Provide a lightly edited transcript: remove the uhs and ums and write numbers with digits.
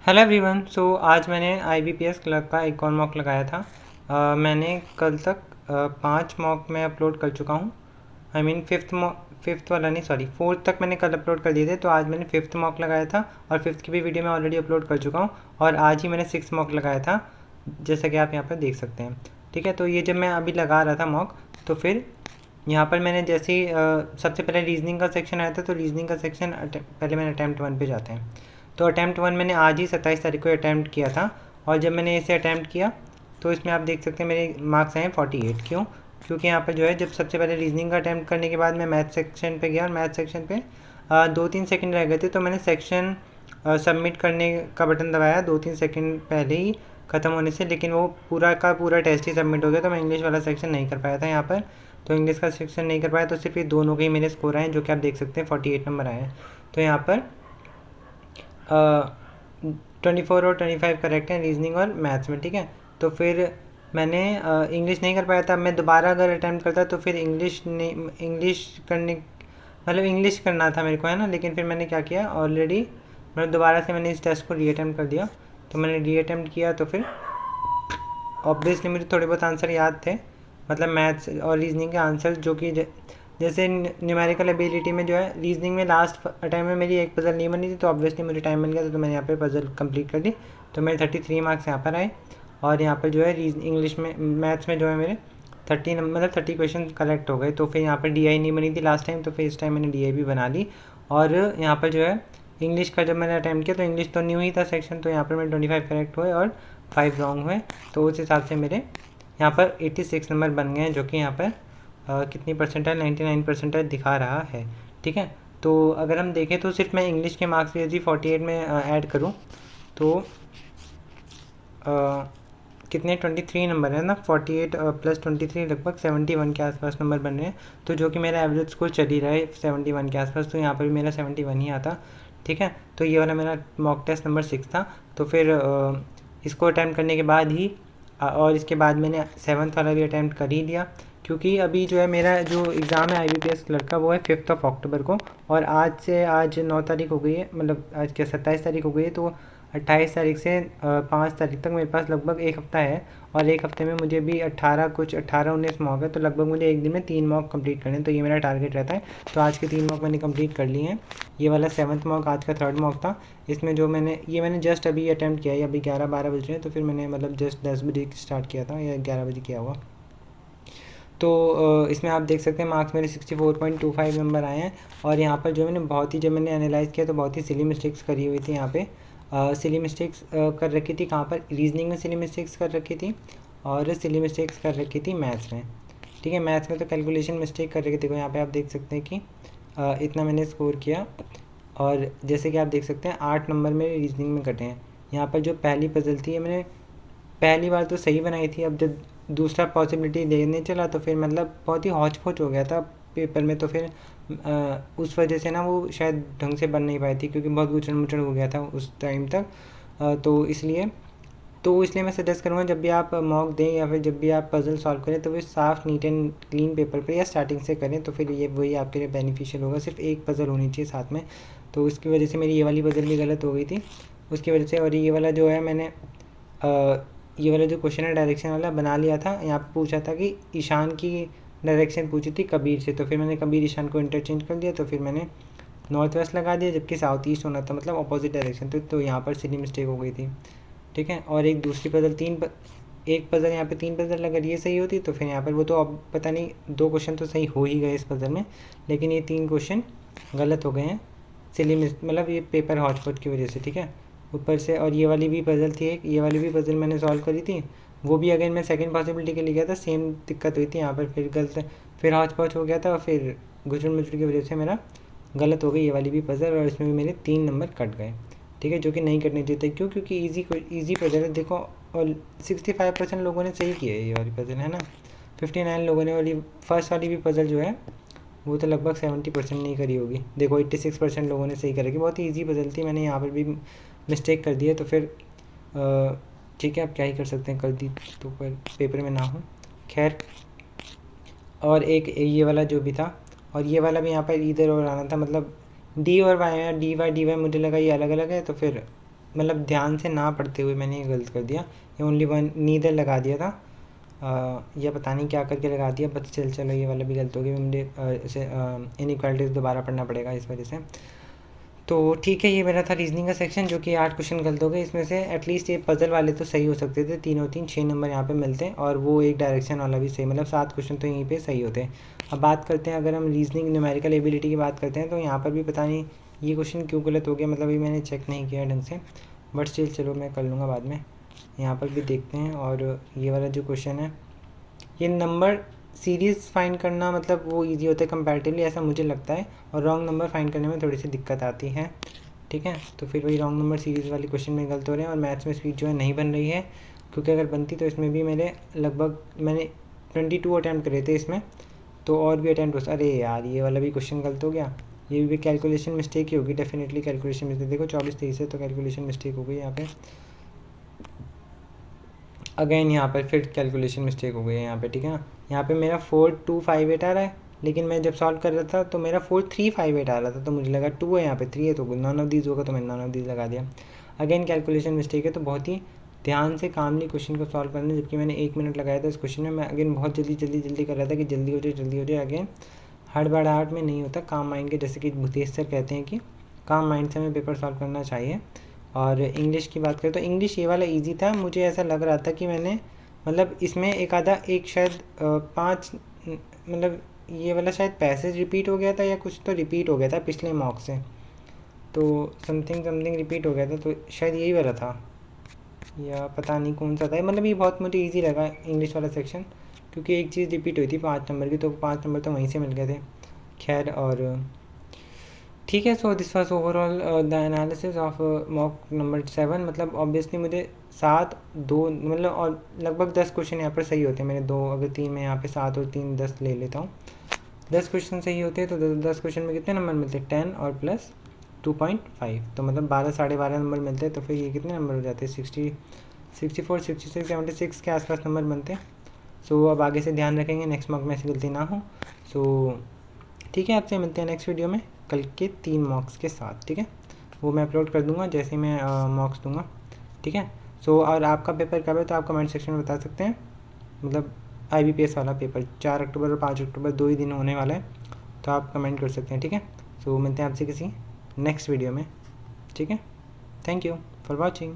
Hello everyone. आज मैंने IBPS clerk का एक और मॉक लगाया था। मैंने कल तक 5 मॉक में अपलोड कर चुका हूँ। आई मीन फिफ्थ वाला नहीं, सॉरी, फोर्थ तक मैंने कल अपलोड कर दिए थे। तो आज मैंने फिफ्थ मॉक लगाया था और फिफ्थ की भी वीडियो मैं ऑलरेडी अपलोड कर चुका हूँ। और आज ही मैंने सिक्स मॉक लगाया था, जैसा कि आप यहाँ पर देख सकते हैं। ठीक है, तो ये जब मैं अभी लगा रहा था मॉक, तो फिर यहाँ पर मैंने जैसे ही सबसे पहले रीजनिंग का सेक्शन आया था, तो रीजनिंग का सेक्शन पहले मैंने अटैम्प्ट 1 पे जाते हैं। तो अटैम्प्ट 1 मैंने आज ही 27 तारीख को अटैम्प्ट किया था। और जब मैंने इसे अटैम्प्ट किया तो इसमें आप देख सकते हैं मेरे मार्क्स आए 48। क्यों? क्योंकि यहाँ पर जो है, जब सबसे पहले रीजनिंग का अटैम्प्ट करने के बाद मैं मैथ सेक्शन पे गया और मैथ सेक्शन पे 2-3 सेकंड रह गए थे, तो मैंने सेक्शन सबमिट करने का बटन दबाया 2-3 सेकंड पहले ही ख़त्म होने से, लेकिन वो पूरा का पूरा टेस्ट ही सबमिट हो गया। तो मैं इंग्लिश वाला सेक्शन नहीं कर पाया था यहाँ पर। तो इंग्लिश का सेक्शन नहीं कर पाया, तो सिर्फ ये दोनों के ही मेरे स्कोर आए, जो कि आप देख सकते हैं 48 नंबर आए हैं। तो यहाँ पर 24 और 25 करेक्ट हैं रीजनिंग और मैथ्स में। ठीक है, तो फिर मैंने इंग्लिश नहीं कर पाया था। मैं दोबारा अगर अटैम्प्ट करता तो फिर इंग्लिश करने, मतलब इंग्लिश करना था मेरे को, है ना। लेकिन फिर मैंने क्या किया, ऑलरेडी मतलब दोबारा से मैंने इस टेस्ट को रीअटैम्प्ट कर दिया। तो मैंने रीअटैम्प्ट किया, तो फिर ऑब्वियसली मुझे थोड़े बहुत आंसर याद थे, मतलब मैथ्स और रीजनिंग के आंसर, जो कि जैसे न्यूमेरिकल एबिलिटी में जो है, रीजनिंग में लास्ट टाइम में मेरी एक पज़ल नहीं बनी थी, तो ऑब्वियसली मुझे टाइम मिल गया था, तो मैंने यहाँ पे पज़ल कंप्लीट कर दी। तो मेरे 33 मार्क्स यहाँ पर आए। और यहाँ पर जो है इंग्लिश में, मैथ्स में जो है मेरे 30 मतलब 30 क्वेश्चन करेक्ट हो गए। तो फिर यहाँ पर DI नहीं बनी थी लास्ट टाइम, तो फिर इस टाइम मैंने DI भी बना ली। और यहाँ पर जो है इंग्लिश का जब मैंने अटैम्प्ट किया, तो इंग्लिश तो न्यू ही था सेक्शन, तो यहाँ पर मेरे 25 करेक्ट हुए और 5 रॉन्ग हुए। तो उस हिसाब से मेरे यहाँ पर 86 नंबर बन गए हैं, जो कि यहाँ पर कितनी परसेंटाइल, 99 परसेंटाइल दिखा रहा है। ठीक है, तो अगर हम देखें तो सिर्फ मैं इंग्लिश के मार्क्स यदि 48 में ऐड करूँ तो कितने 23 नंबर है ना, 48 प्लस 23 लगभग 71 के आसपास नंबर बन रहे हैं। तो जो कि मेरा एवरेज स्कोर चल ही रहा है 71 के आसपास, तो यहाँ पर भी मेरा 71 ही आता। ठीक है, तो ये वाला मेरा मॉक टेस्ट नंबर 6 था। तो फिर इसको अटैम्प्ट करने के बाद ही और इसके बाद मैंने 7th वाला भी अटैम्प्ट कर ही लिया, क्योंकि अभी जो है मेरा जो एग्ज़ाम है IBPS क्लर्क का, वो है 5 अक्टूबर को। और आज 9 तारीख हो गई है, मतलब आज क्या 27 तारीख हो गई है, तो 28 तारीख से 5 तारीख तक मेरे पास लगभग एक हफ़्ता है। और एक हफ़्ते में मुझे भी 18-19 मॉक है, तो लगभग मुझे एक दिन में 3 मॉक कंप्लीट करने हैं, तो ये मेरा टारगेट रहता है। तो आज के 3 मॉक मैंने कंप्लीट कर लिए हैं। ये वाला 7th मॉक आज का 3rd मॉक था। इसमें जो मैंने जस्ट अभी अटैम्प्ट किया है, अभी 11-12 बज रहे हैं, तो फिर मैंने मतलब जस्ट 10 बजे स्टार्ट किया था या 11 बजे किया हुआ। तो इसमें आप देख सकते हैं मार्क्स मेरे 64.25 नंबर आए हैं। और यहाँ पर जो मैंने जब मैंने एनालाइज़ किया, तो बहुत ही सिली मिस्टेक्स करी हुई थी यहाँ पे। सिली मिस्टेक्स कर रखी थी कहाँ पर, रीजनिंग में सिली मिस्टेक्स कर रखी थी, और सिली मिस्टेक्स कर रखी थी मैथ्स में। ठीक है, मैथ्स में तो कैलकुलेशन मिस्टेक कर रखी थी। यहाँ पे आप देख सकते हैं कि इतना मैंने स्कोर किया, और जैसे कि आप देख सकते हैं 8 नंबर मेरे रीजनिंग में कटे हैं। यहाँ पर जो पहली पजल थी, मैंने पहली बार तो सही बनाई थी, अब जब दूसरा पॉसिबिलिटी देने चला तो फिर मतलब बहुत ही हौच पौच हो गया था पेपर में। तो फिर उस वजह से ना वो शायद ढंग से बन नहीं पाई थी, क्योंकि बहुत गुचड़ मुचड़ हो गया था उस टाइम तक। तो इसलिए मैं सजेस्ट करूँगा, जब भी आप मॉक दें या फिर जब भी आप पज़ल सॉल्व करें, तो वो साफ़ नीट एंड क्लीन पेपर पे या स्टार्टिंग से करें, तो फिर ये वही आपके लिए बेनिफिशियल होगा। सिर्फ एक पज़ल होनी चाहिए साथ में। तो उसकी वजह से मेरी ये वाली पज़ल भी गलत हो गई थी उसकी वजह से। और ये वाला जो है मैंने ये वाला जो क्वेश्चन है डायरेक्शन वाला बना लिया था। यहाँ पे पूछा था कि ईशान की डायरेक्शन पूछी थी कबीर से, तो फिर मैंने कबीर ईशान को इंटरचेंज कर दिया, तो फिर मैंने नॉर्थ वेस्ट लगा दिया, जबकि साउथ ईस्ट होना था, मतलब अपोजिट डायरेक्शन। तो यहाँ पर सिली मिस्टेक हो गई थी। ठीक है, और एक दूसरी पज़ल एक पज़ल यहाँ पे 3 पज़ल अगर ये सही होती, तो फिर यहाँ पर वो तो अब पता नहीं 2 क्वेश्चन तो सही हो ही गए इस पज़ल में, लेकिन ये 3 क्वेश्चन गलत हो गए हैं मतलब ये पेपर हॉट स्पॉट की वजह से। ठीक है, ऊपर से। और ये वाली भी पज़ल थी एक, ये वाली भी पज़ल मैंने सॉल्व करी थी, वो भी अगर मैं सेकंड पॉसिबिलिटी के लिए गया था, सेम दिक्कत हुई थी यहाँ पर। फिर हौच पौच हो गया था, और फिर गुजर मुजर की वजह से मेरा गलत हो गई ये वाली भी पज़ल, और इसमें भी मेरे 3 नंबर कट गए। ठीक है, जो कि नहीं कटने चाहिए थे। क्यों? क्योंकि ईजी पज़ल है, देखो। और 65% लोगों ने सही किया है ये वाली पज़ल, है ना। 59 लोगों ने, और ये फर्स्ट वाली भी पज़ल जो है वो तो लगभग 70% नहीं करी होगी। देखो 86% लोगों ने सही कर रखी। बहुत ही ईजी पज़ल थी, मैंने यहाँ पर भी मिस्टेक कर दी है, तो फिर ठीक है, आप क्या ही कर सकते हैं, कर दी तो पर पेपर में ना हो। खैर, और एक ये वाला जो भी था, और ये वाला भी यहाँ पर इधर और आना था, मतलब डी और वाई, डी वाई मुझे लगा ये अलग अलग है, तो फिर मतलब ध्यान से ना पढ़ते हुए मैंने ये गलत कर दिया, ये ओनली वन नीदर लगा दिया था, या पता नहीं क्या करके लगा दिया, बट चलो ये वाला भी गलत हो गया, मुझे इसे इनइक्वालिटीज़ दोबारा पढ़ना पड़ेगा इस वजह से। तो ठीक है, ये मेरा था रीजनिंग का सेक्शन, जो कि 8 क्वेश्चन गलत हो गए। इसमें से एटलीस्ट ये पजल वाले तो सही हो सकते थे, 3 और 3 6 नंबर यहाँ पे मिलते हैं, और वो एक डायरेक्शन वाला भी सही, मतलब 7 क्वेश्चन तो यहीं पे सही होते हैं। अब बात करते हैं, अगर हम रीजनिंग न्यूमेरिकल एबिलिटी की बात करते हैं, तो यहाँ पर भी पता नहीं ये क्वेश्चन क्यों गलत हो गया, मतलब अभी मैंने चेक नहीं किया ढंग से, बट स्टिल चलो मैं कर लूँगा बाद में। यहाँ पर भी देखते हैं, और ये वाला जो क्वेश्चन है, ये नंबर सीरीज़ फाइंड करना मतलब वो इजी होता है कंपैरेटिवली, ऐसा मुझे लगता है, और रॉन्ग नंबर फाइंड करने में थोड़ी सी दिक्कत आती है। ठीक है, तो फिर वही रॉन्ग नंबर सीरीज़ वाले क्वेश्चन में गलत हो रहे हैं, और मैथ्स में स्पीड जो है नहीं बन रही है, क्योंकि अगर बनती तो इसमें भी मेरे लगभग मैंने 22 अटैम्प्ट करे थे इसमें, तो और भी अटैम्प्ट हो। अरे यार, ये वाला भी क्वेश्चन गलत हो गया, ये भी कैलकुलेशन मिस्टेक ही होगी, डेफिनेटली कैलकुलेशन मिस्टेक। देखो 24-23 है, तो कैलकुलेशन मिस्टेक हो गई यहाँ पे, अगेन यहाँ पर फिर कैलकुलेशन मिस्टेक हो गई है यहाँ पे। ठीक है ना, यहाँ पे मेरा 4258 आ रहा है, लेकिन मैं जब सॉल्व कर रहा था तो मेरा 4358 आ रहा था, तो मुझे लगा 2 है, यहाँ पे 3 है, तो नॉन ऑफ दीज होगा, तो मैंने नॉन ऑफ दीज लगा दिया। अगेन कैलकुलेशन मिस्टेक है, तो बहुत ही ध्यान से कामली क्वेश्चन को सॉल्व करना, जबकि मैंने 1 मिनट लगाया था इस क्वेश्चन में। मैं अगेन बहुत जल्दी कर रहा था कि जल्दी हो जाए जल्दी हो जाए। अगेन हड़बड़ाहट में नहीं होता, काम माइंड के, जैसे कि भूतेश सर कहते हैं कि काम माइंड से हमें पेपर सॉल्व करना चाहिए। और इंग्लिश की बात करें तो इंग्लिश ये वाला ईजी था, मुझे ऐसा लग रहा था कि मैंने मतलब इसमें एक शायद 5 मतलब ये वाला शायद पैसेज रिपीट हो गया था, या कुछ तो रिपीट हो गया था पिछले मॉक से, तो समथिंग रिपीट हो गया था, तो शायद यही वाला था, या पता नहीं कौन सा था। मतलब ये बहुत मुझे इजी लगा इंग्लिश वाला सेक्शन, क्योंकि एक चीज़ रिपीट हुई थी 5 नंबर की, तो 5 नंबर तो वहीं से मिल गए थे। खैर, और ठीक है, so this was overall the analysis of mock number 7। मतलब ऑब्वियसली मुझे 7 2 मतलब और लगभग 10 क्वेश्चन यहाँ पर सही होते हैं मेरे, 2 अगर 3 में यहाँ पे 7 और 3 10 ले लेता हूँ, 10 क्वेश्चन सही होते हैं, तो 10 क्वेश्चन में कितने नंबर मिलते हैं, 10 और प्लस 2.5, तो मतलब 12 12.5 नंबर मिलते हैं। तो फिर ये कितने नंबर हो जाते हैं, 64 66 76 के आसपास नंबर बनते हैं। सो अब आगे से ध्यान रखेंगे, नेक्स्ट मॉक में ऐसी गलती ना हो। सो ठीक है, आपसे मिलते हैं नेक्स्ट वीडियो में कल के 3 मॉक्स के साथ। ठीक है, वो मैं अपलोड कर दूंगा जैसे ही मैं मॉक्स दूंगा। ठीक है, सो और आपका पेपर कब है, तो आप कमेंट सेक्शन में बता सकते हैं। मतलब IBPS वाला पेपर 4 अक्टूबर और 5 अक्टूबर 2 ही दिन होने वाला है, तो आप कमेंट कर सकते हैं। ठीक है, सो मिलते हैं आपसे किसी नेक्स्ट वीडियो में। ठीक है, थैंक यू फॉर वॉचिंग।